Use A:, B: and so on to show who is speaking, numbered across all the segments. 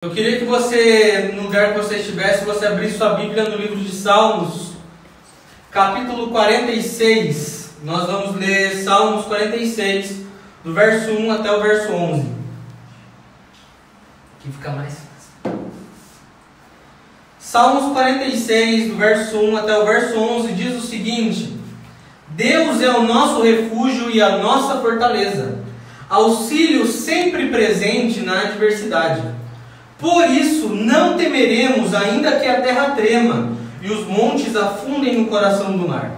A: Eu queria que você, no lugar que você estivesse, você abrisse sua Bíblia no livro de Salmos, capítulo 46. Nós vamos ler Salmos 46, do verso 1 até o verso 11. Aqui fica mais fácil. Salmos 46, do verso 1 até o verso 11, diz o seguinte: Deus é o nosso refúgio e a nossa fortaleza, auxílio sempre presente na adversidade. Por isso não temeremos, ainda que a terra trema e os montes afundem no coração do mar,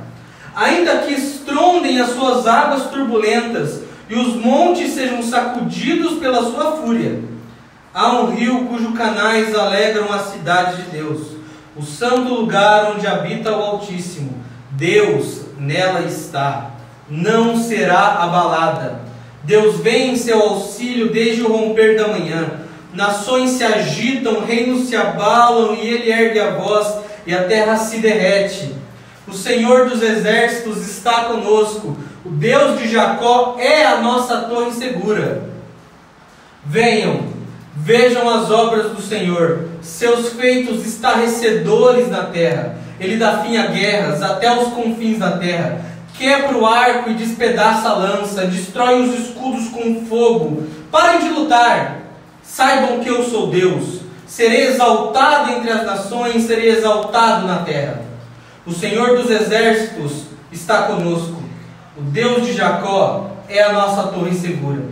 A: ainda que estrondem as suas águas turbulentas e os montes sejam sacudidos pela sua fúria. Há um rio cujos canais alegram a cidade de Deus, o santo lugar onde habita o Altíssimo. Deus nela está, não será abalada. Deus vem em seu auxílio desde o romper da manhã. Nações se agitam, reinos se abalam, e ele ergue a voz, e a terra se derrete. O Senhor dos exércitos está conosco, o Deus de Jacó é a nossa torre segura. Venham, vejam as obras do Senhor, seus feitos estarrecedores na terra. Ele dá fim a guerras até os confins da terra, quebra o arco e despedaça a lança, destrói os escudos com fogo. Parem de lutar. Saibam que eu sou Deus, serei exaltado entre as nações, serei exaltado na terra. O Senhor dos exércitos está conosco, o Deus de Jacó é a nossa torre segura.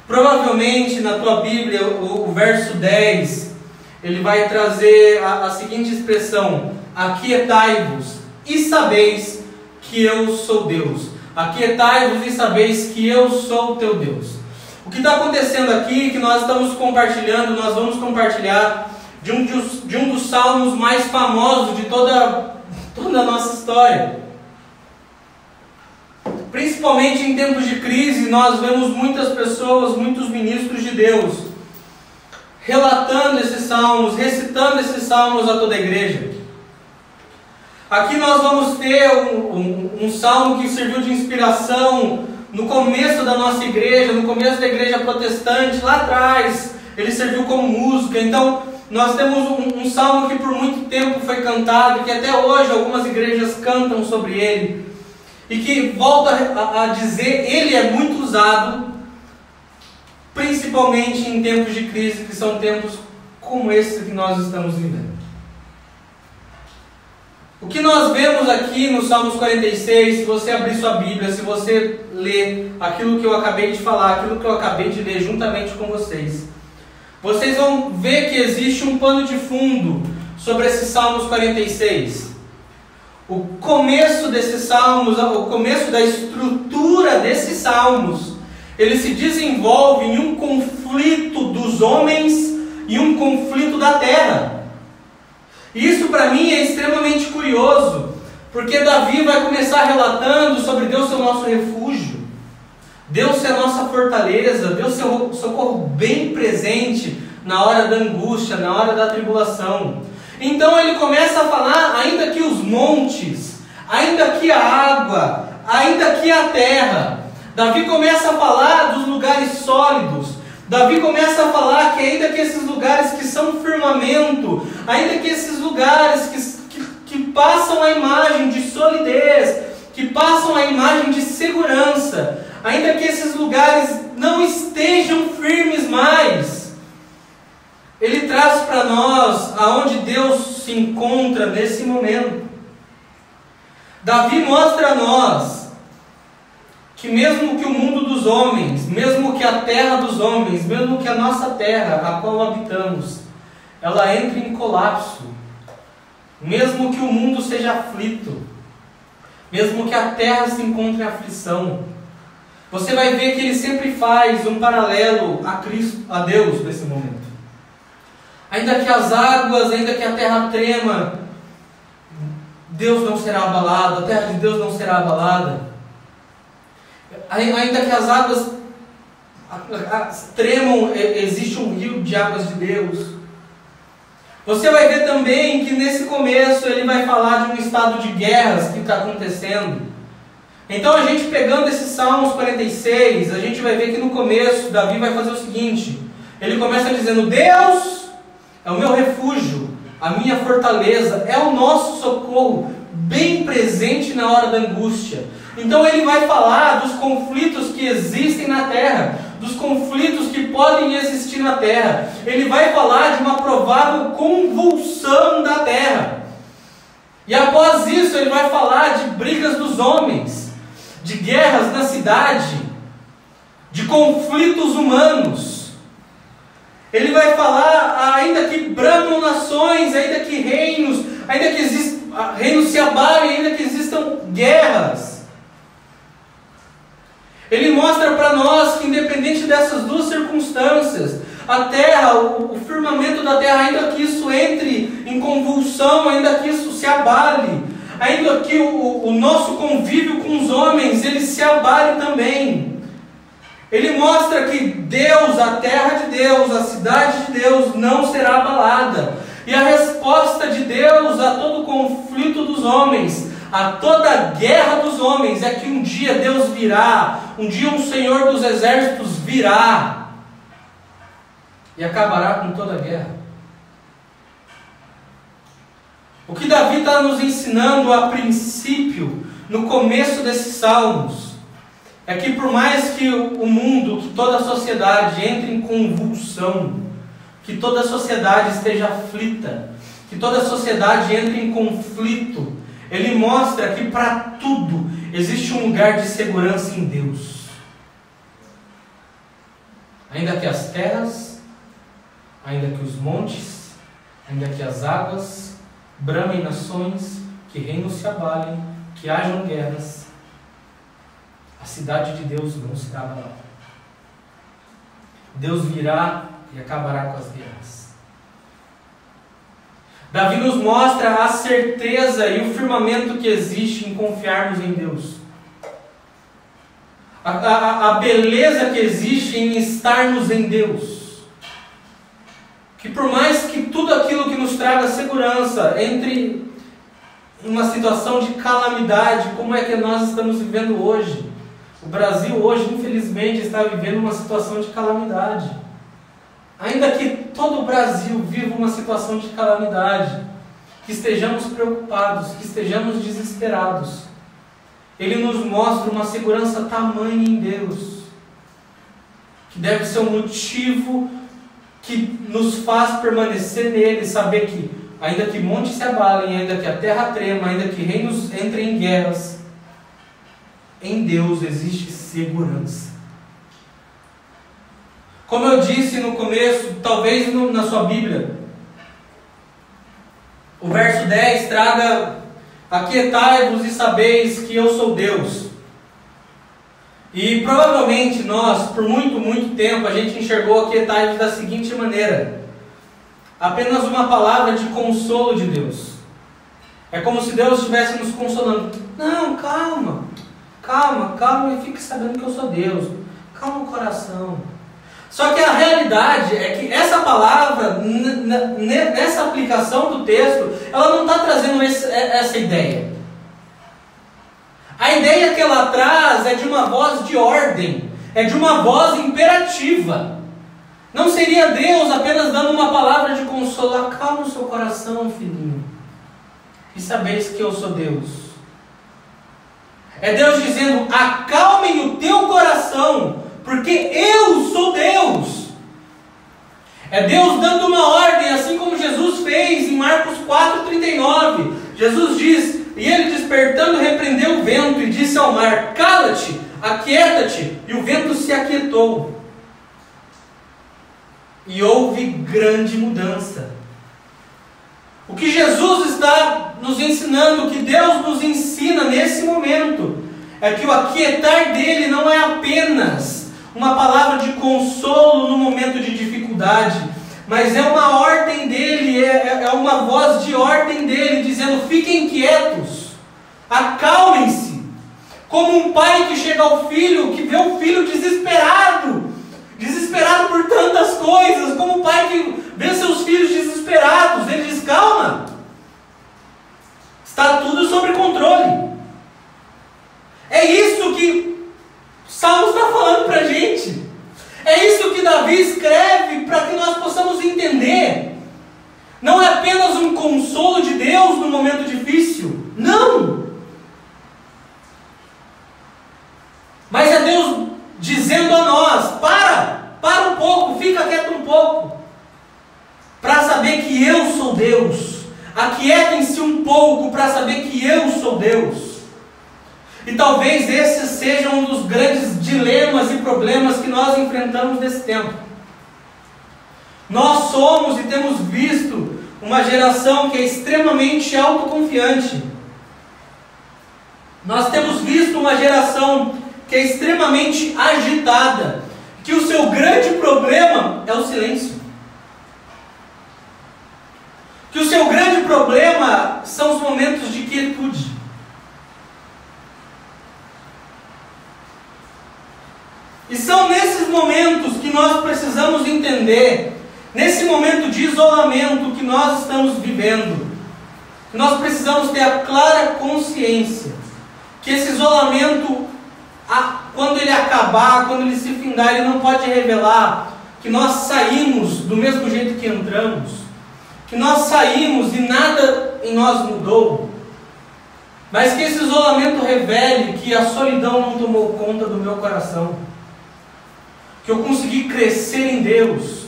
A: Provavelmente na tua Bíblia, o verso 10, ele vai trazer a seguinte expressão: aquietai-vos e sabeis que eu sou Deus. Aquietai-vos e sabeis que eu sou o teu Deus. O que está acontecendo aqui, que nós estamos compartilhando, nós vamos compartilhar de um dos salmos mais famosos de toda a nossa história. Principalmente em tempos de crise, nós vemos muitas pessoas, muitos ministros de Deus, relatando esses salmos, recitando esses salmos a toda a igreja. Aqui nós vamos ter um salmo que serviu de inspiração no começo da nossa igreja, no começo da igreja protestante, lá atrás, ele serviu como música. Então, nós temos um salmo que por muito tempo foi cantado, que até hoje algumas igrejas cantam sobre ele, e que, volta a dizer, ele é muito usado, principalmente em tempos de crise, que são tempos como esse que nós estamos vivendo. O que nós vemos aqui no Salmos 46, se você abrir sua Bíblia, se você ler aquilo que eu acabei de falar, aquilo que eu acabei de ler juntamente com vocês, vocês vão ver que existe um pano de fundo sobre esses Salmos 46. O começo desses Salmos, o começo da estrutura desses Salmos, ele se desenvolve em um conflito dos homens e um conflito da terra. Isso para mim é extremamente curioso, porque Davi vai começar relatando sobre Deus ser o nosso refúgio, Deus ser a nossa fortaleza, Deus ser o socorro bem presente na hora da angústia, na hora da tribulação. Então ele começa a falar, ainda que os montes, ainda que a água, ainda que a terra. Davi começa a falar dos lugares sólidos. Davi começa a falar que ainda que esses lugares que são firmamento, ainda que esses lugares que passam a imagem de solidez, que passam a imagem de segurança, ainda que esses lugares não estejam firmes mais, ele traz para nós aonde Deus se encontra nesse momento. Davi mostra a nós que mesmo que o mundo dos homens, mesmo que a terra dos homens, mesmo que a nossa terra, a qual habitamos, ela entre em colapso, mesmo que o mundo seja aflito, mesmo que a terra se encontre em aflição, você vai ver que ele sempre faz um paralelo a Cristo, a Deus nesse momento. Ainda que as águas, ainda que a terra trema, Deus não será abalado, a terra de Deus não será abalada. Ainda que as águas tremam, existe um rio de águas de Deus. Você vai ver também que nesse começo ele vai falar de um estado de guerras que está acontecendo. Então a gente pegando esses Salmos 46, a gente vai ver que no começo Davi vai fazer o seguinte: ele começa dizendo: Deus é o meu refúgio, a minha fortaleza, é o nosso socorro, bem presente na hora da angústia. Então ele vai falar dos conflitos que existem na terra, dos conflitos que podem existir na terra. Ele vai falar de uma provável convulsão da terra. E após isso ele vai falar de brigas dos homens, de guerras na cidade, de conflitos humanos. Ele vai falar, ainda que bramam nações, ainda que reinos, ainda que reinos se abalem, ainda que existam guerras. Ele mostra para nós que, independente dessas duas circunstâncias, a terra, o firmamento da terra, ainda que isso entre em convulsão, ainda que isso se abale, ainda que o nosso convívio com os homens, ele se abale também. Ele mostra que Deus, a terra de Deus, a cidade de Deus não será abalada. E a resposta de Deus a todo conflito dos homens, a toda guerra dos homens, é que um dia Deus virá, um dia um Senhor dos exércitos virá e acabará com toda a guerra. O que Davi está nos ensinando a princípio, no começo desses salmos, é que por mais que o mundo, que toda a sociedade entre em convulsão, que toda a sociedade esteja aflita, que toda a sociedade entre em conflito, ele mostra que para tudo existe um lugar de segurança em Deus. Ainda que as terras, ainda que os montes, ainda que as águas bramem nações, que reinos se abalem, que hajam guerras, a cidade de Deus não será abalada. Deus virá e acabará com as guerras. Davi nos mostra a certeza e o firmamento que existe em confiarmos em Deus. A beleza que existe em estarmos em Deus. Que por mais que tudo aquilo que nos traga segurança entre uma situação de calamidade, como é que nós estamos vivendo hoje. O Brasil hoje, infelizmente, está vivendo uma situação de calamidade. Ainda que todo o Brasil viva uma situação de calamidade, que estejamos preocupados, que estejamos desesperados, Ele nos mostra uma segurança tamanha em Deus, que deve ser um motivo que nos faz permanecer nele, saber que, ainda que montes se abalem, ainda que a terra trema, ainda que reinos entrem em guerras, em Deus existe segurança. Como eu disse no começo, talvez na sua Bíblia, o verso 10 traga: aquietai-vos e sabeis que eu sou Deus. E provavelmente nós, por muito tempo, a gente enxergou aquietai-vos da seguinte maneira: apenas uma palavra de consolo de Deus. É como se Deus estivesse nos consolando. Não, calma e fique sabendo que eu sou Deus. Calma o coração. Só que a realidade é que essa palavra, nessa aplicação do texto, ela não está trazendo essa ideia. A ideia que ela traz é de uma voz de ordem, é de uma voz imperativa. Não seria Deus apenas dando uma palavra de consolo: acalma o seu coração, filhinho, e sabeis que eu sou Deus. É Deus dizendo: acalmem o teu coração, porque eu sou Deus. É Deus dando uma ordem, assim como Jesus fez em Marcos 4,39. Jesus diz: e ele despertando repreendeu o vento e disse ao mar: cala-te, aquieta-te. E o vento se aquietou. E houve grande mudança. O que Jesus está nos ensinando, o que Deus nos ensina nesse momento, é que o aquietar dele não é apenas uma palavra de consolo no momento de dificuldade, mas é uma ordem dele, é uma voz de ordem dele, dizendo: fiquem quietos, acalmem-se. Como um pai que chega ao filho, que vê o filho desesperado por tantas coisas, como um pai que vê seus filhos desesperados, ele diz: calma, está tudo sob controle. É isso que Salmos está falando para a gente. É isso que Davi escreve para que nós possamos entender Não é apenas um consolo de Deus no momento difícil. Não! Mas é Deus dizendo a nós: para um pouco, fica quieto um pouco, para saber que eu sou Deus. Aquietem-se um pouco para saber que eu sou Deus. E talvez esse seja um dos grandes dilemas e problemas que nós enfrentamos nesse tempo. Nós somos e temos visto uma geração que é extremamente autoconfiante. Nós temos visto uma geração que é extremamente agitada, que o seu grande problema é o silêncio. Que o seu grande problema são os momentos de quietude. E são nesses momentos que nós precisamos entender, nesse momento de isolamento que nós estamos vivendo, que nós precisamos ter a clara consciência que esse isolamento, quando ele acabar, quando ele se findar, ele não pode revelar que nós saímos do mesmo jeito que entramos, que nós saímos e nada em nós mudou, mas que esse isolamento revele que a solidão não tomou conta do meu coração, que eu consegui crescer em Deus,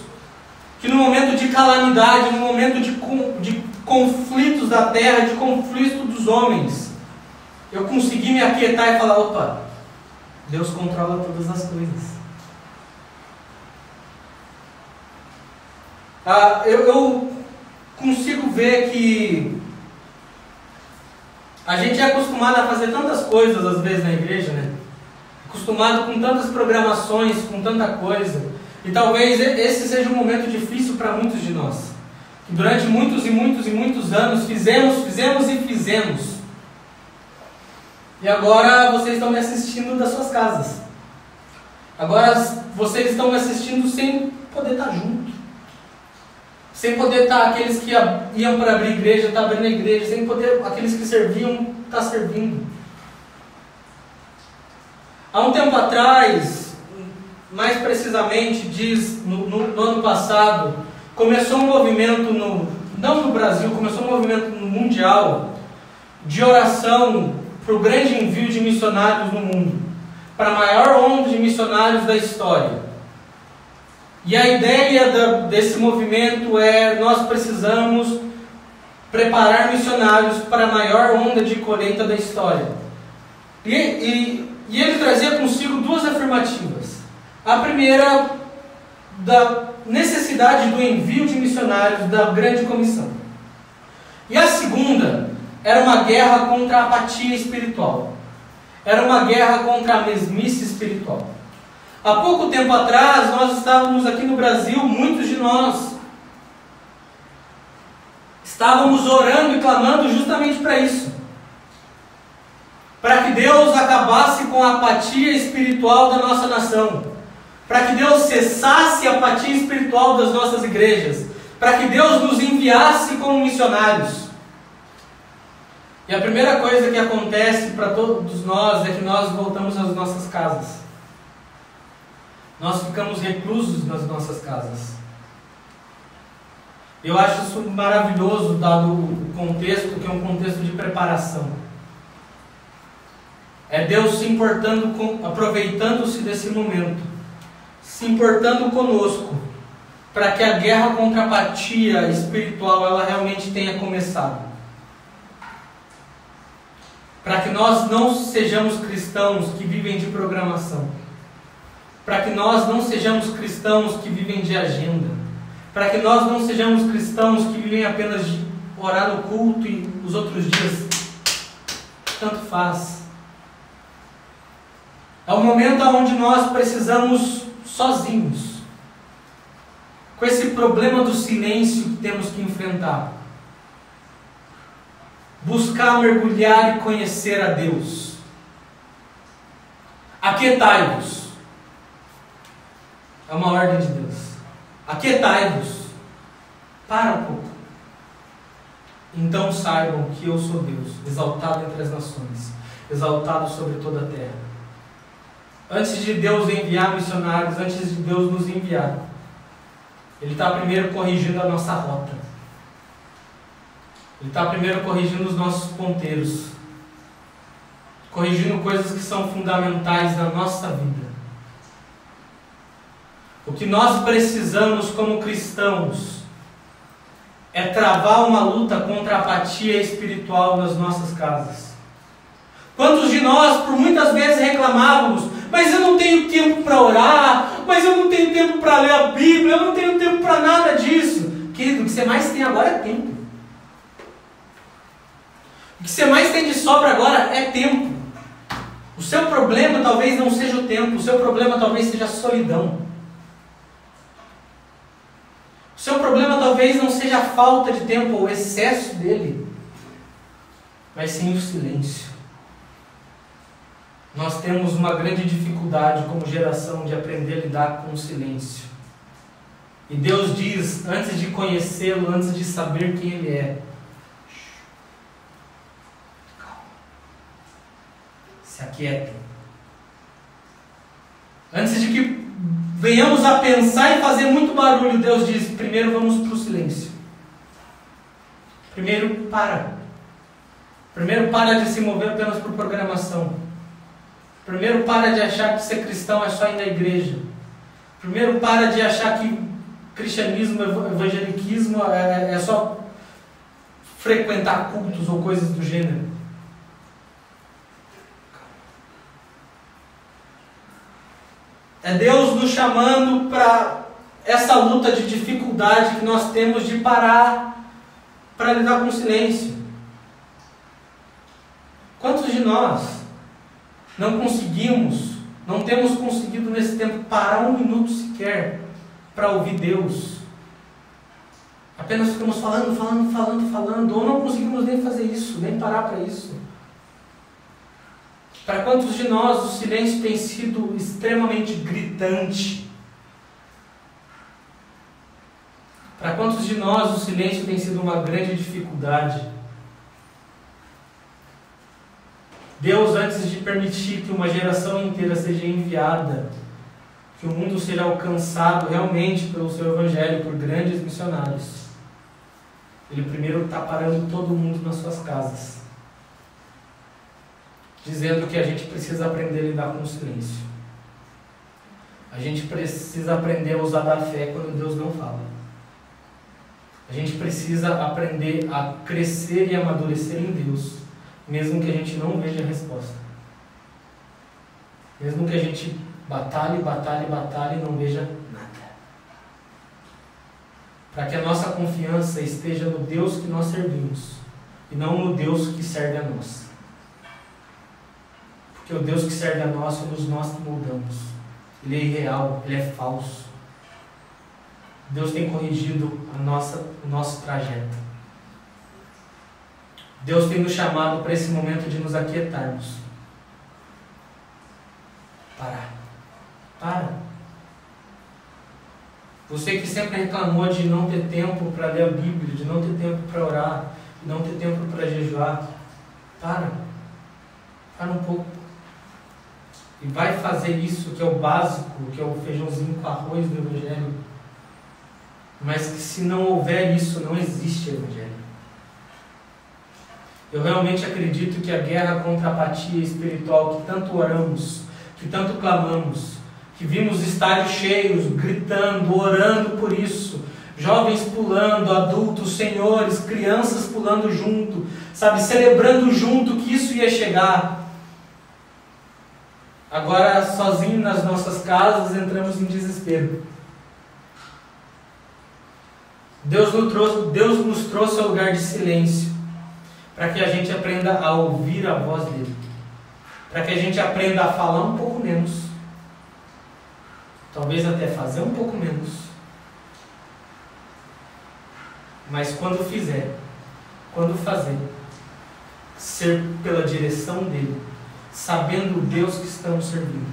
A: que no momento de calamidade, no momento de conflitos da terra, de conflitos dos homens, eu consegui me aquietar e falar: opa, Deus controla todas as coisas. Eu consigo ver que a gente é acostumado a fazer tantas coisas às vezes na igreja, né? Acostumado com tantas programações, com tanta coisa. E talvez esse seja um momento difícil para muitos de nós. Que durante muitos e muitos anos fizemos. E agora vocês estão me assistindo das suas casas. Agora vocês estão me assistindo sem poder estar junto. Sem poder estar, aqueles que iam para abrir igreja, estar abrindo a igreja. Sem poder, aqueles que serviam, estar servindo. Há um tempo atrás, mais precisamente, no ano passado, começou um movimento, não no Brasil, começou um movimento mundial de oração para o grande envio de missionários no mundo, para a maior onda de missionários da história. E a ideia desse movimento é: nós precisamos preparar missionários para a maior onda de colheita da história. E ele trazia consigo duas afirmativas. A primeira, da necessidade do envio de missionários da grande comissão. E a segunda era uma guerra contra a apatia espiritual. Era uma guerra contra a mesmice espiritual. Há pouco tempo atrás, nós estávamos aqui no Brasil, muitos de nós estávamos orando e clamando justamente para isso. Para que Deus acabasse com a apatia espiritual da nossa nação. Para que Deus cessasse a apatia espiritual das nossas igrejas. Para que Deus nos enviasse como missionários. E a primeira coisa que acontece para todos nós é que nós voltamos às nossas casas. Nós ficamos reclusos nas nossas casas. Eu acho isso maravilhoso, dado o contexto, que é um contexto de preparação. É Deus se importando, aproveitando-se desse momento, se importando conosco, para que a guerra contra a apatia espiritual ela realmente tenha começado. Para que nós não sejamos cristãos que vivem de programação. Para que nós não sejamos cristãos que vivem de agenda. Para que nós não sejamos cristãos que vivem apenas de orar no culto e os outros dias tanto faz. É um momento onde nós precisamos sozinhos, com esse problema do silêncio que temos que enfrentar, buscar mergulhar e conhecer a Deus. Aquietai-vos. É uma ordem de Deus. Aquietai-vos. Para um pouco. Então saibam que eu sou Deus, exaltado entre as nações, exaltado sobre toda a terra. Antes de Deus enviar missionários, antes de Deus nos enviar, Ele está primeiro corrigindo a nossa rota. Ele está primeiro corrigindo os nossos ponteiros, corrigindo coisas que são fundamentais na nossa vida. O que nós precisamos como cristãos é travar uma luta contra a apatia espiritual nas nossas casas. Quantos de nós, por muitas vezes, reclamávamos: mas eu não tenho tempo para orar, mas eu não tenho tempo para ler a Bíblia, eu não tenho tempo para nada disso. Querido, o que você mais tem agora é tempo. O que você mais tem de sobra agora é tempo. O seu problema talvez não seja o tempo, o seu problema talvez seja a solidão. O seu problema talvez não seja a falta de tempo ou o excesso dele, mas sim o silêncio. Nós temos uma grande dificuldade como geração de aprender a lidar com o silêncio. E Deus diz, antes de conhecê-lo, antes de saber quem Ele é: calma, se aquietem. Antes de que venhamos a pensar e fazer muito barulho, Deus diz: primeiro vamos para o silêncio. Primeiro para. Primeiro para de se mover apenas por programação. Primeiro para de achar que ser cristão é só ir na igreja. Primeiro para de achar que cristianismo, evangeliquismo é só frequentar cultos ou coisas do gênero. É Deus nos chamando para essa luta de dificuldade que nós temos de parar para lidar com o silêncio. Quantos de nós não temos conseguido nesse tempo parar um minuto sequer para ouvir Deus? Apenas ficamos falando, ou não conseguimos nem fazer isso, nem parar para isso. Para quantos de nós o silêncio tem sido extremamente gritante? Para quantos de nós o silêncio tem sido uma grande dificuldade? Deus, antes de permitir que uma geração inteira seja enviada, que o mundo seja alcançado realmente pelo seu evangelho, por grandes missionários, Ele primeiro está parando todo mundo nas suas casas, dizendo que a gente precisa aprender a lidar com o silêncio. A gente precisa aprender a usar da fé quando Deus não fala. A gente precisa aprender a crescer e amadurecer em Deus, mesmo que a gente não veja a resposta. Mesmo que a gente batalhe e não veja nada. Para que a nossa confiança esteja no Deus que nós servimos e não no Deus que serve a nós. Porque o Deus que serve a nós somos nós que moldamos. Ele é irreal, Ele é falso. Deus tem corrigido o nosso trajeto. Deus tem nos chamado para esse momento de nos aquietarmos. Para. Você que sempre reclamou de não ter tempo para ler a Bíblia, de não ter tempo para orar, de não ter tempo para jejuar, para um pouco. E vai fazer isso que é o básico, que é o feijãozinho com arroz do Evangelho. Mas que se não houver isso, não existe Evangelho. Eu realmente acredito que a guerra contra a apatia espiritual que tanto oramos, que tanto clamamos, que vimos estádios cheios, gritando, orando por isso, jovens pulando, adultos, senhores, crianças pulando junto, celebrando junto que isso ia chegar. Agora, sozinhos nas nossas casas, entramos em desespero. Deus nos trouxe ao lugar de silêncio, para que a gente aprenda a ouvir a voz dele, para que a gente aprenda a falar um pouco menos, talvez até fazer um pouco menos, mas quando fazer, ser pela direção dele, sabendo o Deus que estamos servindo.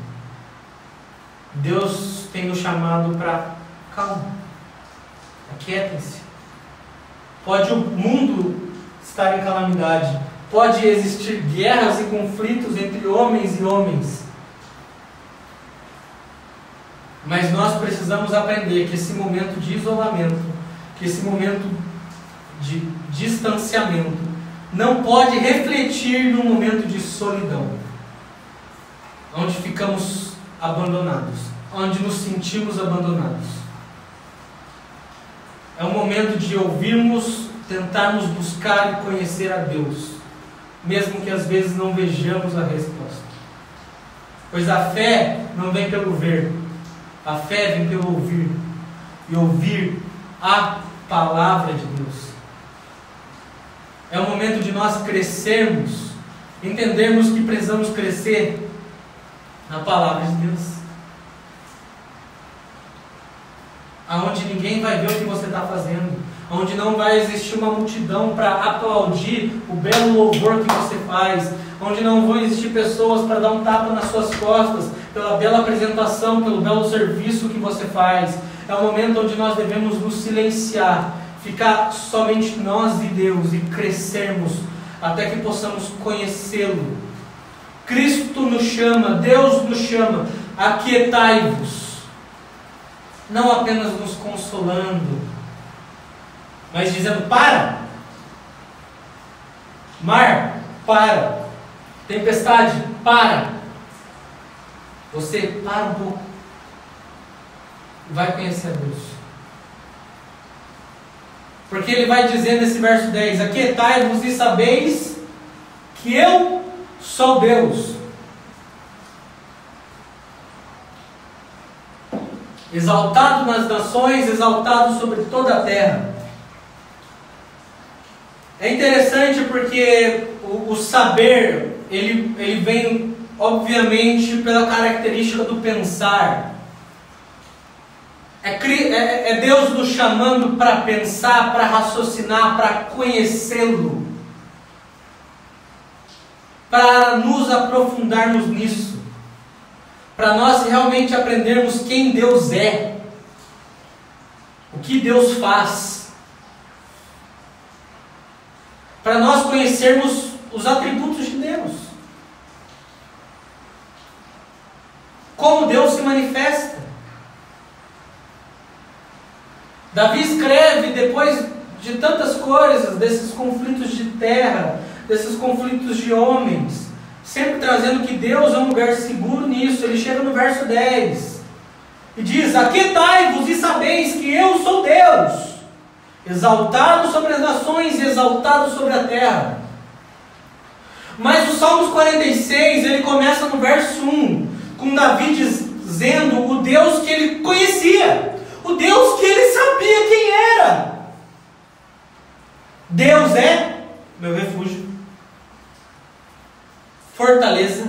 A: Deus tem nos chamado para calma, aquietem-se. Pode o mundo estar em calamidade, pode existir guerras e conflitos entre homens e homens, mas nós precisamos aprender que esse momento de isolamento, que esse momento de distanciamento, não pode refletir num momento de solidão, onde ficamos abandonados, onde nos sentimos abandonados. É um momento de ouvirmos, tentarmos buscar e conhecer a Deus, mesmo que às vezes não vejamos a resposta. Pois a fé não vem pelo ver, a fé vem pelo ouvir, e ouvir a palavra de Deus. É o momento de nós crescermos, entendermos que precisamos crescer na palavra de Deus, aonde ninguém vai ver o que você está fazendo, onde não vai existir uma multidão para aplaudir o belo louvor que você faz, onde não vão existir pessoas para dar um tapa nas suas costas pela bela apresentação, pelo belo serviço que você faz. É o momento onde nós devemos nos silenciar, ficar somente nós e Deus e crescermos até que possamos conhecê-lo. Cristo nos chama, Deus nos chama, aquietai-vos, não apenas nos consolando, mas dizendo: para, mar, para, tempestade, para. Você para um pouco e vai conhecer a Deus, porque Ele vai dizer nesse verso 10: aquietai-vos e sabeis que eu sou Deus. Exaltado nas nações, exaltado sobre toda a terra. É interessante porque o saber, ele vem obviamente pela característica do pensar. É Deus nos chamando para pensar, para raciocinar, para conhecê-lo, para nos aprofundarmos nisso, para nós realmente aprendermos quem Deus é, o que Deus faz, para nós conhecermos os atributos de Deus, como Deus se manifesta. Davi escreve depois de tantas coisas, desses conflitos de terra, desses conflitos de homens, sempre trazendo que Deus é um lugar seguro nisso. Ele chega no verso 10 e diz: aquietai-vos e sabeis que eu sou Deus, exaltado sobre as nações e exaltado sobre a terra. Mas o Salmos 46, ele começa no verso 1, com Davi dizendo o Deus que ele conhecia, o Deus que ele sabia quem era. Deus é meu refúgio, fortaleza,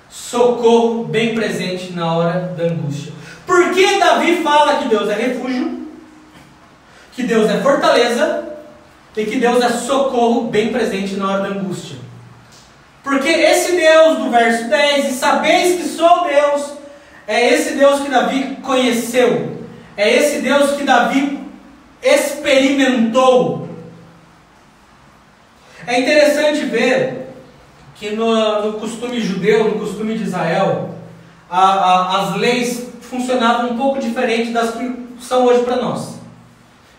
A: socorro bem presente na hora da angústia. Por que Davi fala que Deus é refúgio, que Deus é fortaleza e que Deus é socorro bem presente na hora da angústia? Porque esse Deus do verso 10, e sabeis que sou Deus, é esse Deus que Davi conheceu, é esse Deus que Davi experimentou. É interessante ver que no costume judeu, no costume de Israel, as leis funcionavam um pouco diferente das que são hoje para nós.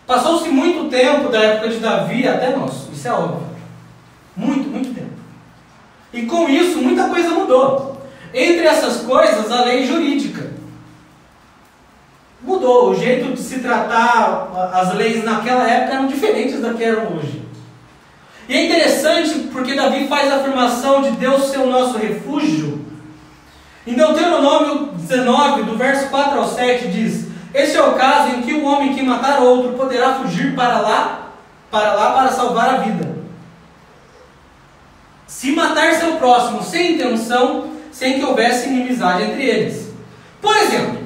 A: Passou-se muito tempo da época de Davi até nós, isso é óbvio. Muito, muito tempo. E com isso, muita coisa mudou. Entre essas coisas, a lei jurídica mudou. O jeito de se tratar, as leis naquela época eram diferentes da que eram hoje. E é interessante porque Davi faz a afirmação de Deus ser o nosso refúgio. Em Deuteronômio 19, do verso 4 ao 7, diz: este é o caso em que o homem que matar outro poderá fugir para salvar a vida. Se matar seu próximo sem intenção, sem que houvesse inimizade entre eles. Por exemplo,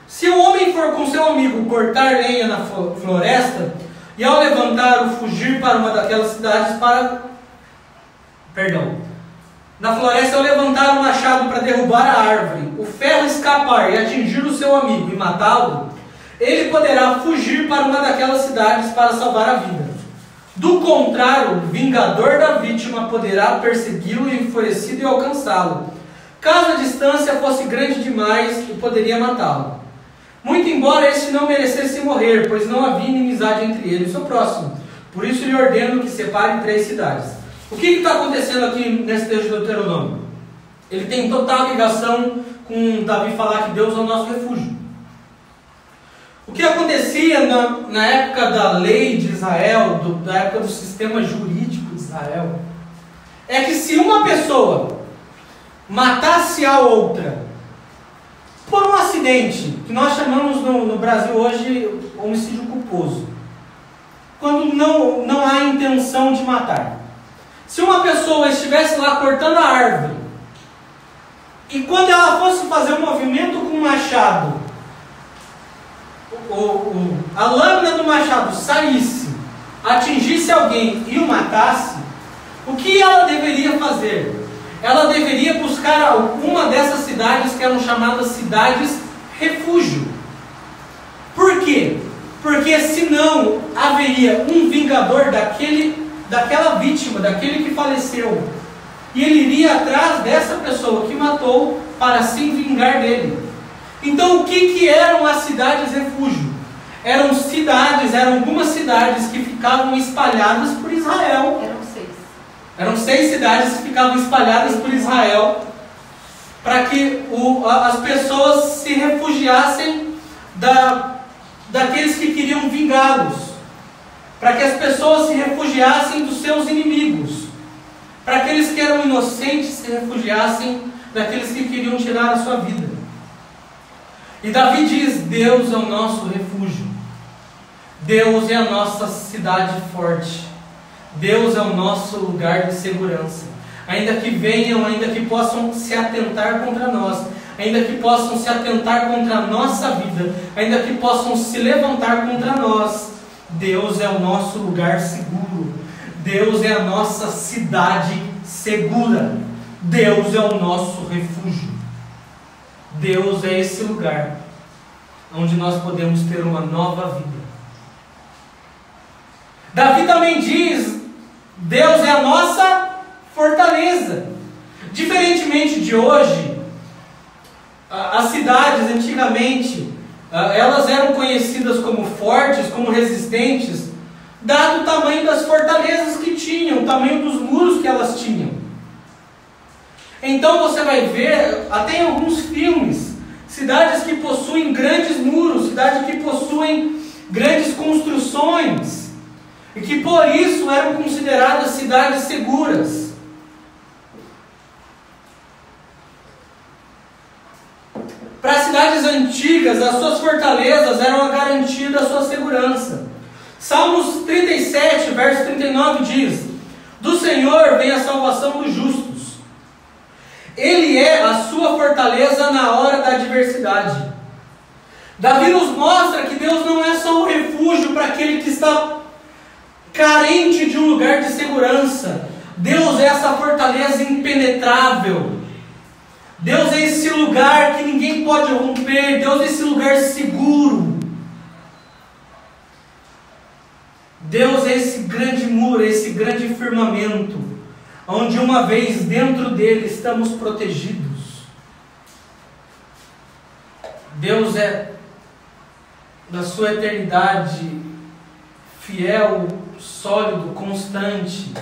A: se o homem for com seu amigo cortar lenha na floresta, e ao levantar o fugir para uma daquelas cidades na floresta, ao levantar o machado para derrubar a árvore, o ferro escapar e atingir o seu amigo e matá-lo, ele poderá fugir para uma daquelas cidades para salvar a vida. Do contrário, o vingador da vítima poderá persegui-lo enfurecido e alcançá-lo, caso a distância fosse grande demais, e poderia matá-lo. Muito embora este não merecesse morrer, pois não havia inimizade entre ele e o seu próximo. Por isso lhe ordeno que separe 3 cidades. O que está acontecendo aqui nesse texto de Deuteronômio? Ele tem total ligação com Davi falar que Deus é o nosso refúgio. O que acontecia na época da lei de Israel, da época do sistema jurídico de Israel, é que se uma pessoa matasse a outra por um acidente, que nós chamamos no Brasil hoje homicídio culposo, quando não há intenção de matar. Se uma pessoa estivesse lá cortando a árvore, e quando ela fosse fazer um movimento com o machado, a lâmina do machado saísse, atingisse alguém e o matasse, o que ela deveria fazer? Ela deveria buscar alguma dessas cidades que eram chamadas cidades refúgio. Por quê? Porque senão haveria um vingador daquela vítima, daquele que faleceu, e ele iria atrás dessa pessoa que matou para se vingar dele. Então o que eram as cidades refúgio? Eram algumas cidades que ficavam espalhadas por Israel. Eram 6 cidades que ficavam espalhadas por Israel, para que as pessoas se refugiassem daqueles que queriam vingá-los, para que as pessoas se refugiassem dos seus inimigos, para aqueles que eram inocentes se refugiassem daqueles que queriam tirar a sua vida. E Davi diz: Deus é o nosso refúgio, Deus é a nossa cidade forte, Deus é o nosso lugar de segurança. Ainda que venham, ainda que possam se atentar contra nós, ainda que possam se atentar contra a nossa vida, ainda que possam se levantar contra nós, Deus é o nosso lugar seguro, Deus é a nossa cidade segura, Deus é o nosso refúgio, Deus é esse lugar onde nós podemos ter uma nova vida. Davi também diz: Deus é a nossa fortaleza. Diferentemente de hoje, as cidades antigamente, elas eram conhecidas como fortes, como resistentes, dado o tamanho das fortalezas que tinham, o tamanho dos muros que elas tinham. Então você vai ver, até em alguns filmes, cidades que possuem grandes muros, cidades que possuem grandes construções, e que por isso eram consideradas cidades seguras. Para as cidades antigas, as suas fortalezas eram a garantia da sua segurança. Salmos 37, verso 39 diz: do Senhor vem a salvação dos justos. Ele é a sua fortaleza na hora da adversidade. Davi nos mostra que Deus não é só um refúgio para aquele que está carente de um lugar de segurança. Deus é essa fortaleza impenetrável. Deus é esse lugar que ninguém pode romper. Deus é esse lugar seguro. Deus é esse grande muro, esse grande firmamento, onde uma vez dentro dele estamos protegidos. Deus é, na sua eternidade, fiel, sólido, constante,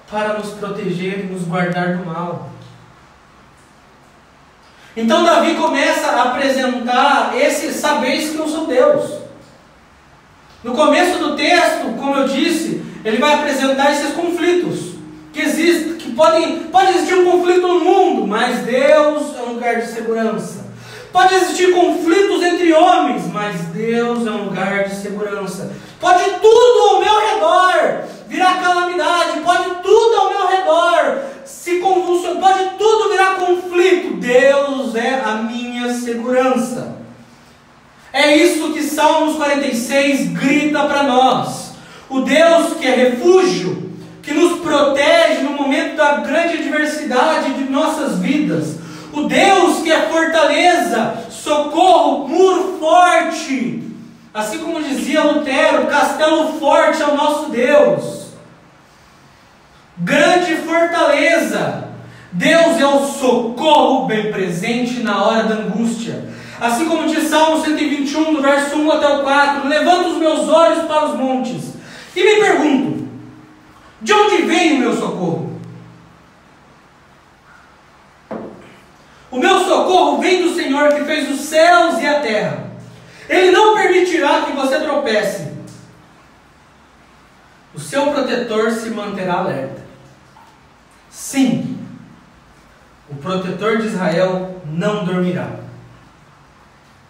A: para nos proteger e nos guardar do mal. Então Davi começa a apresentar esse: sabeis que eu sou Deus. No começo do texto, como eu disse, ele vai apresentar esses conflitos que existem, que pode existir um conflito no mundo, mas Deus é um lugar de segurança. Pode existir conflitos entre homens, mas Deus é um lugar de segurança. Pode tudo ao meu redor virar calamidade, pode tudo ao meu redor se convulsionar, pode tudo virar conflito. Deus é a minha segurança. É isso que Salmos 46 grita para nós. O Deus que é refúgio, que nos protege no momento da grande adversidade de nossas vidas. O Deus que é fortaleza, socorro, muro forte. Assim como dizia Lutero, castelo forte é o nosso Deus. Grande fortaleza. Deus é o socorro bem presente na hora da angústia. Assim como diz Salmo 121, do verso 1 até o 4, levanto os meus olhos para os montes. E me pergunto, de onde vem o meu socorro? O meu socorro vem do Senhor que fez os céus e a terra. Ele não permitirá que você tropece. O seu protetor se manterá alerta. Sim, o protetor de Israel não dormirá.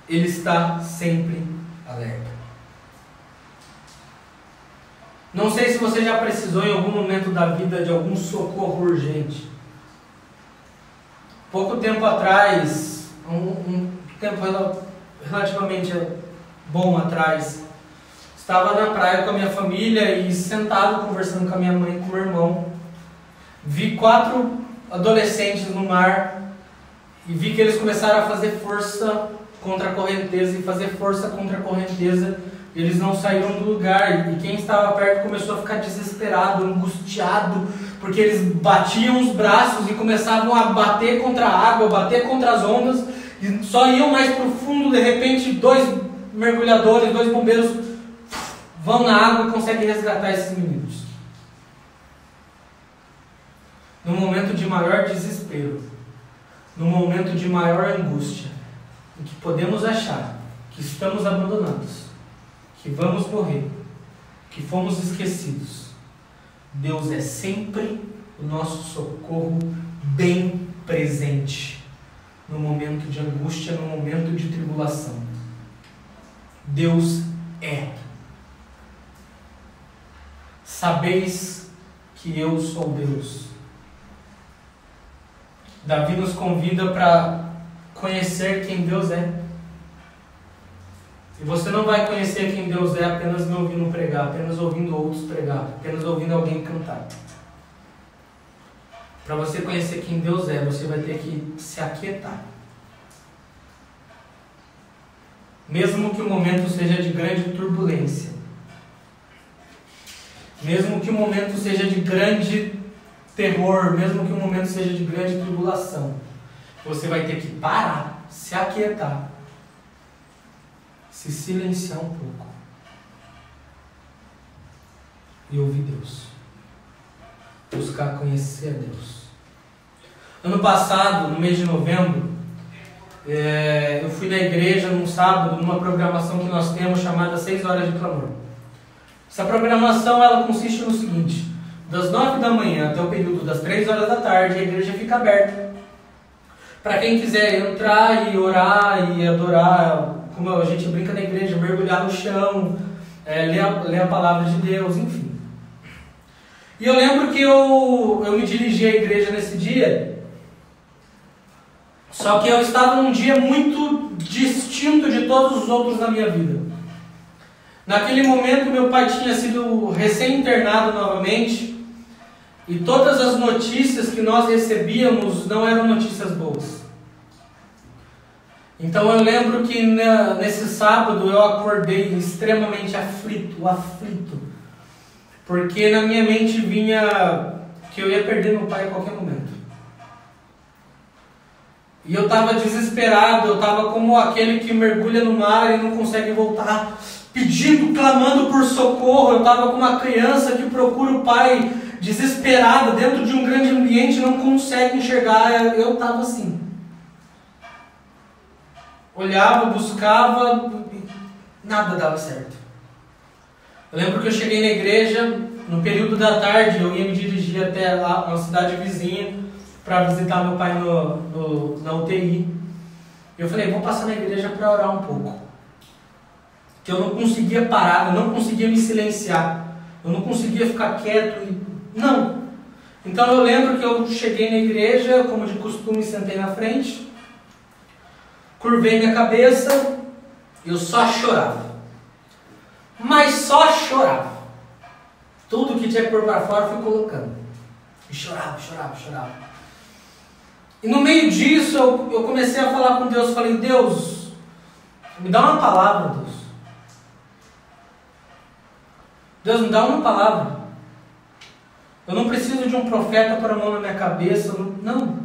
A: Ele está sempre alerta. Não sei se você já precisou em algum momento da vida de algum socorro urgente. Pouco tempo atrás, um tempo relativamente bom atrás, estava na praia com a minha família e sentado conversando com a minha mãe e com o meu irmão. Vi 4 adolescentes no mar e vi que eles começaram a fazer força contra a correnteza e fazer força contra a correnteza. Eles não saíram do lugar e quem estava perto começou a ficar desesperado, angustiado, porque eles batiam os braços e começavam a bater contra a água, bater contra as ondas e só iam mais para o fundo. De repente 2 mergulhadores, 2 bombeiros vão na água e conseguem resgatar esses meninos. No momento de maior desespero, no momento de maior angústia, em que podemos achar que estamos abandonados, que vamos morrer, que fomos esquecidos, Deus é sempre o nosso socorro bem presente no momento de angústia, no momento de tribulação. Deus é. Sabeis que eu sou Deus. Davi nos convida para conhecer quem Deus é. E você não vai conhecer quem Deus é apenas me ouvindo pregar, apenas ouvindo outros pregar, apenas ouvindo alguém cantar. Para você conhecer quem Deus é, você vai ter que se aquietar. Mesmo que o momento seja de grande turbulência, mesmo que o momento seja de grande terror, mesmo que o momento seja de grande tribulação, você vai ter que parar, se aquietar, se silenciar um pouco e ouvir Deus, buscar conhecer a Deus. Ano passado, no mês de novembro, eu fui na igreja num sábado, numa programação que nós temos chamada 6 horas de clamor. Essa programação ela consiste no seguinte: das 9 da manhã até o período das 3 horas da tarde, a igreja fica aberta para quem quiser entrar e orar e adorar, como a gente brinca na igreja, mergulhar no chão, ler a palavra de Deus, enfim. E eu lembro que eu me dirigi à igreja nesse dia, só que eu estava num dia muito distinto de todos os outros na minha vida. Naquele momento meu pai tinha sido recém-internado novamente, e todas as notícias que nós recebíamos não eram notícias boas. Então eu lembro que nesse sábado eu acordei extremamente aflito, porque na minha mente vinha que eu ia perder meu pai a qualquer momento. E eu estava desesperado, eu estava como aquele que mergulha no mar e não consegue voltar, pedindo, clamando por socorro. Eu estava como uma criança que procura o pai, desesperada, dentro de um grande ambiente, não consegue enxergar. Eu estava assim. Olhava, buscava, nada dava certo. Eu lembro que eu cheguei na igreja, no período da tarde, eu ia me dirigir até lá, uma cidade vizinha, para visitar meu pai na UTI. Eu falei, vou passar na igreja para orar um pouco. Que eu não conseguia parar, eu não conseguia me silenciar, eu não conseguia ficar quieto. Não. Então eu lembro que eu cheguei na igreja, como de costume, sentei na frente, curvei minha cabeça, eu só chorava. Mas só chorava. Tudo que tinha que pôr para fora eu fui colocando. E chorava. E no meio disso eu comecei a falar com Deus. Falei, Deus, me dá uma palavra, Deus. Deus, me dá uma palavra. Eu não preciso de um profeta para a mão na minha cabeça. Não.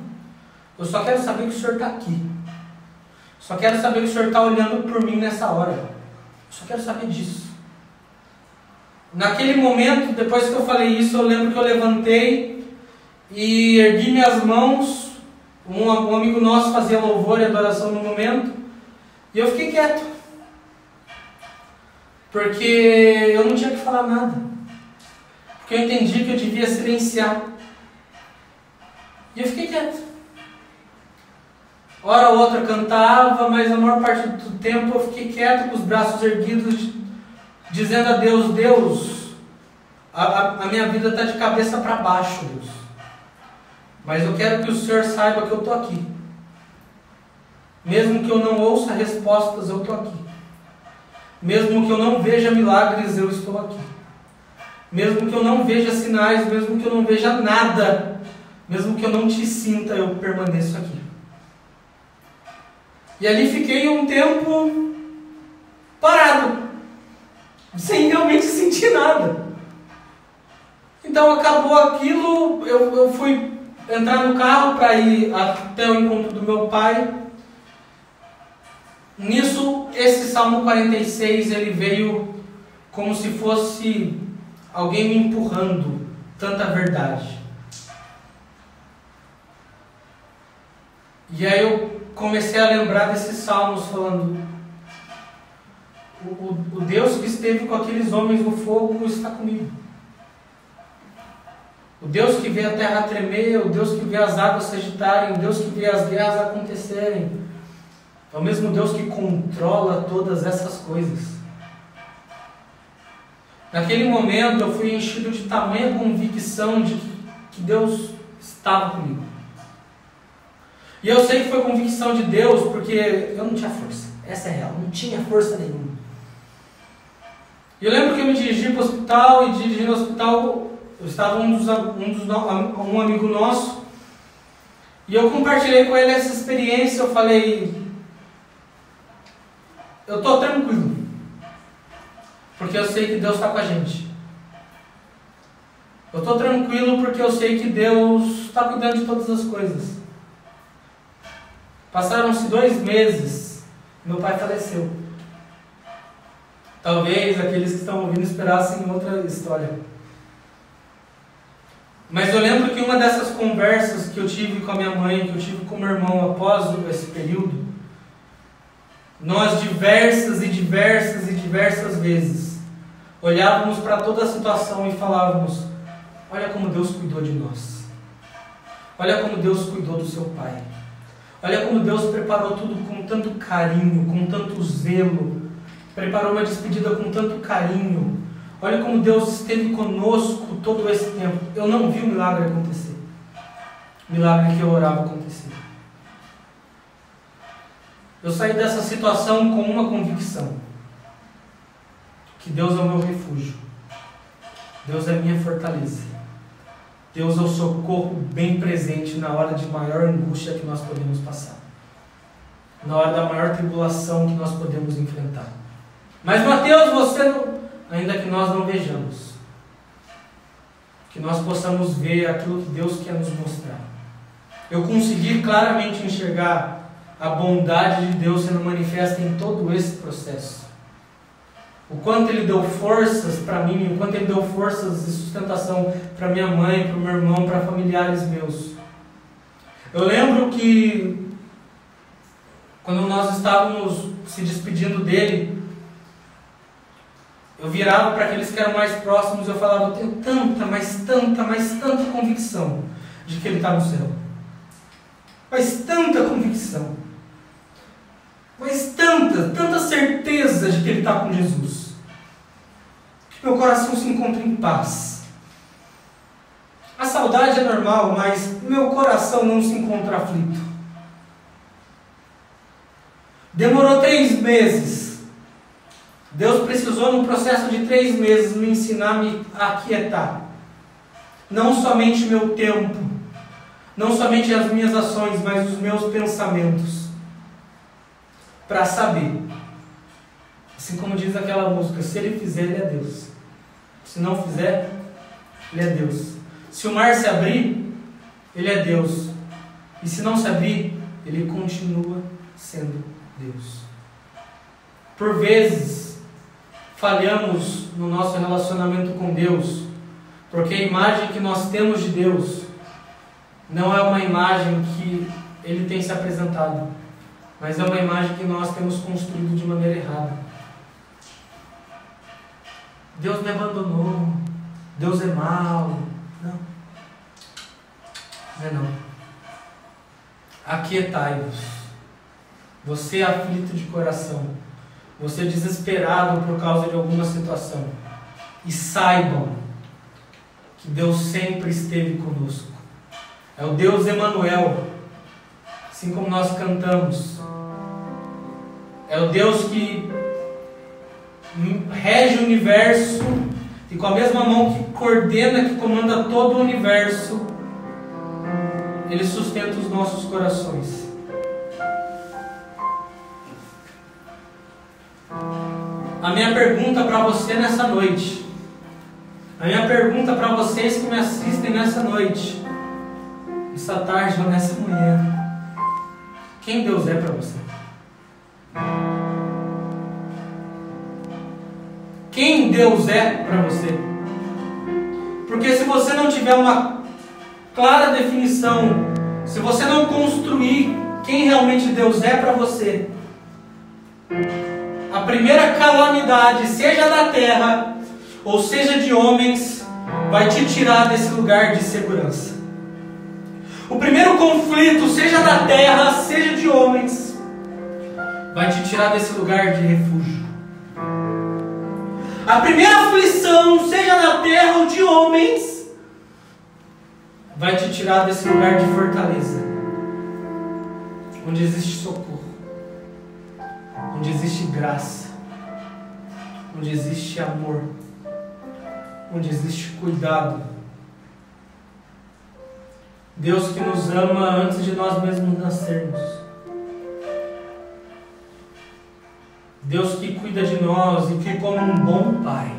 A: Eu só quero saber que o Senhor está aqui. Só quero saber que o Senhor está olhando por mim nessa hora. Eu só quero saber disso. Naquele momento, depois que eu falei isso, eu lembro que eu levantei e ergui minhas mãos. Um amigo nosso fazia louvor e adoração no momento, e eu fiquei quieto, porque eu não tinha que falar nada, porque eu entendi que eu devia silenciar, e eu fiquei quieto. Hora ou outra cantava, mas a maior parte do tempo eu fiquei quieto, com os braços erguidos, dizendo a Deus: Deus, a minha vida está de cabeça para baixo, Deus. Mas eu quero que o Senhor saiba que eu estou aqui. Mesmo que eu não ouça respostas, eu estou aqui. Mesmo que eu não veja milagres, eu estou aqui. Mesmo que eu não veja sinais, mesmo que eu não veja nada, mesmo que eu não te sinta, eu permaneço aqui. E ali fiquei um tempo parado, sem realmente sentir nada. Então acabou aquilo, eu fui entrar no carro para ir até o encontro do meu pai. Nisso, esse Salmo 46, ele veio como se fosse alguém me empurrando tanta verdade. E aí eu comecei a lembrar desses salmos, falando: o Deus que esteve com aqueles homens no fogo está comigo. O Deus que vê a terra tremer, o Deus que vê as águas se agitarem, o Deus que vê as guerras acontecerem, é o mesmo Deus que controla todas essas coisas. Naquele momento eu fui enchido de tamanha convicção de que Deus estava comigo. E eu sei que foi convicção de Deus porque eu não tinha força. Essa é real, não tinha força nenhuma. E eu lembro que eu me dirigi para o hospital, e dirigindo ao hospital, eu estava um amigo nosso, e eu compartilhei com ele essa experiência. Eu falei: eu estou tranquilo, porque eu sei que Deus está com a gente. Eu estou tranquilo porque eu sei que Deus está cuidando de todas as coisas. Passaram-se 2 meses, meu pai faleceu. Talvez aqueles que estão ouvindo esperassem outra história. Mas eu lembro que uma dessas conversas que eu tive com a minha mãe, que eu tive com o meu irmão após esse período, nós diversas vezes olhávamos para toda a situação e falávamos: olha como Deus cuidou de nós. Olha como Deus cuidou do seu pai. Olha como Deus preparou tudo com tanto carinho, com tanto zelo. Preparou uma despedida com tanto carinho. Olha como Deus esteve conosco todo esse tempo. Eu não vi o milagre acontecer. O milagre que eu orava acontecer. Eu saí dessa situação com uma convicção: que Deus é o meu refúgio. Deus é a minha fortaleza. Deus é o socorro bem presente na hora de maior angústia que nós podemos passar. Na hora da maior tribulação que nós podemos enfrentar. Mas Mateus, você não... Ainda que nós não vejamos, que nós possamos ver aquilo que Deus quer nos mostrar. Eu consegui claramente enxergar a bondade de Deus sendo manifesta em todo esse processo. O quanto Ele deu forças para mim, o quanto Ele deu forças e sustentação para minha mãe, para o meu irmão, para familiares meus. Eu lembro que quando nós estávamos se despedindo dele, eu virava para aqueles que eram mais próximos e eu falava: eu tenho tanta, mas tanta convicção de que Ele está no céu. Mas tanta convicção. Mas tanta certeza de que Ele está com Jesus. Que meu coração se encontra em paz. A saudade é normal, mas meu coração não se encontra aflito. Demorou 3 meses. Deus precisou, num processo de 3 meses, me ensinar a me aquietar. Não somente meu tempo, não somente as minhas ações, mas os meus pensamentos. Para saber, assim como diz aquela música: se Ele fizer, Ele é Deus. Se não fizer, Ele é Deus. Se o mar se abrir, Ele é Deus. E se não se abrir, Ele continua sendo Deus. Por vezes, falhamos no nosso relacionamento com Deus, porque a imagem que nós temos de Deus não é uma imagem que Ele tem se apresentado, mas é uma imagem que nós temos construído de maneira errada. Deus me abandonou, Deus é mau. Não, não é não. Aquietai-vos, você aflito de coração, você desesperado por causa de alguma situação, e saibam que Deus sempre esteve conosco. É o Deus Emanuel, assim como nós cantamos. É o Deus que rege o universo e com a mesma mão que coordena, que comanda todo o universo, Ele sustenta os nossos corações. A minha pergunta para você nessa noite, a minha pergunta para vocês que me assistem nessa noite, nessa tarde ou nessa manhã: quem Deus é para você? Quem Deus é para você? Porque se você não tiver uma clara definição, se você não construir quem realmente Deus é para você, a primeira calamidade, seja da terra ou seja de homens, vai te tirar desse lugar de segurança. O primeiro conflito, seja da terra, seja de homens, vai te tirar desse lugar de refúgio. A primeira aflição, seja da terra ou de homens, vai te tirar desse lugar de fortaleza, onde existe socorro, onde existe graça, onde existe amor, onde existe cuidado. Deus que nos ama antes de nós mesmos nascermos. Deus que cuida de nós e que, como um bom pai,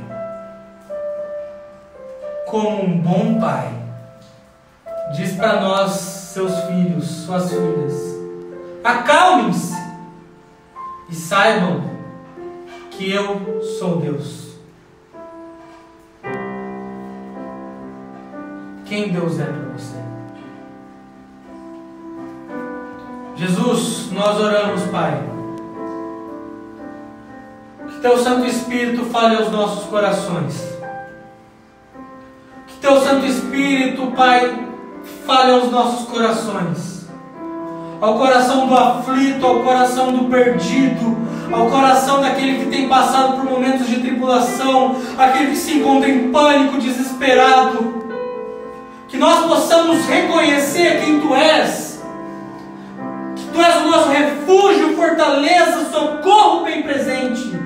A: diz para nós, seus filhos, suas filhas: acalmem-se e saibam que eu sou Deus. Quem Deus é para você? Jesus, nós oramos, Pai, que Teu Santo Espírito fale aos nossos corações. Que Teu Santo Espírito, Pai, fale aos nossos corações. Ao coração do aflito, ao coração do perdido, ao coração daquele que tem passado por momentos de tribulação, aquele que se encontra em pânico, desesperado. Que nós possamos reconhecer quem Tu és. Que Tu és o nosso refúgio, fortaleza, socorro bem presente.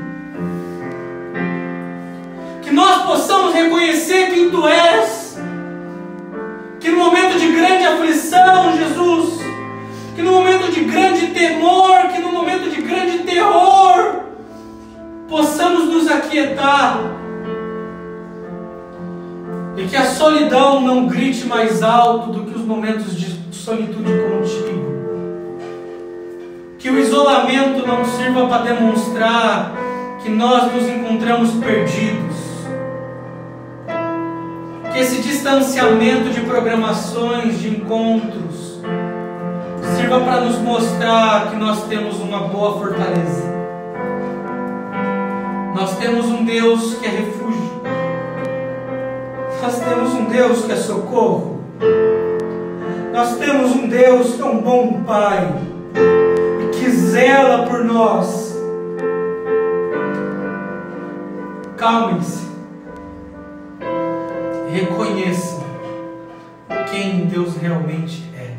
A: Que nós possamos reconhecer quem Tu és. Que no momento de grande aflição, Jesus, que no momento de grande temor, que no momento de grande terror, possamos nos aquietar. E que a solidão não grite mais alto do que os momentos de solitude contigo. Que o isolamento não sirva para demonstrar que nós nos encontramos perdidos. Que esse distanciamento de programações, de encontros, sirva para nos mostrar que nós temos uma boa fortaleza. Nós temos um Deus que é refúgio. Nós temos um Deus que é socorro. Nós temos um Deus que é um bom Pai e que zela por nós. Calmem-se. Reconheçam quem Deus realmente é.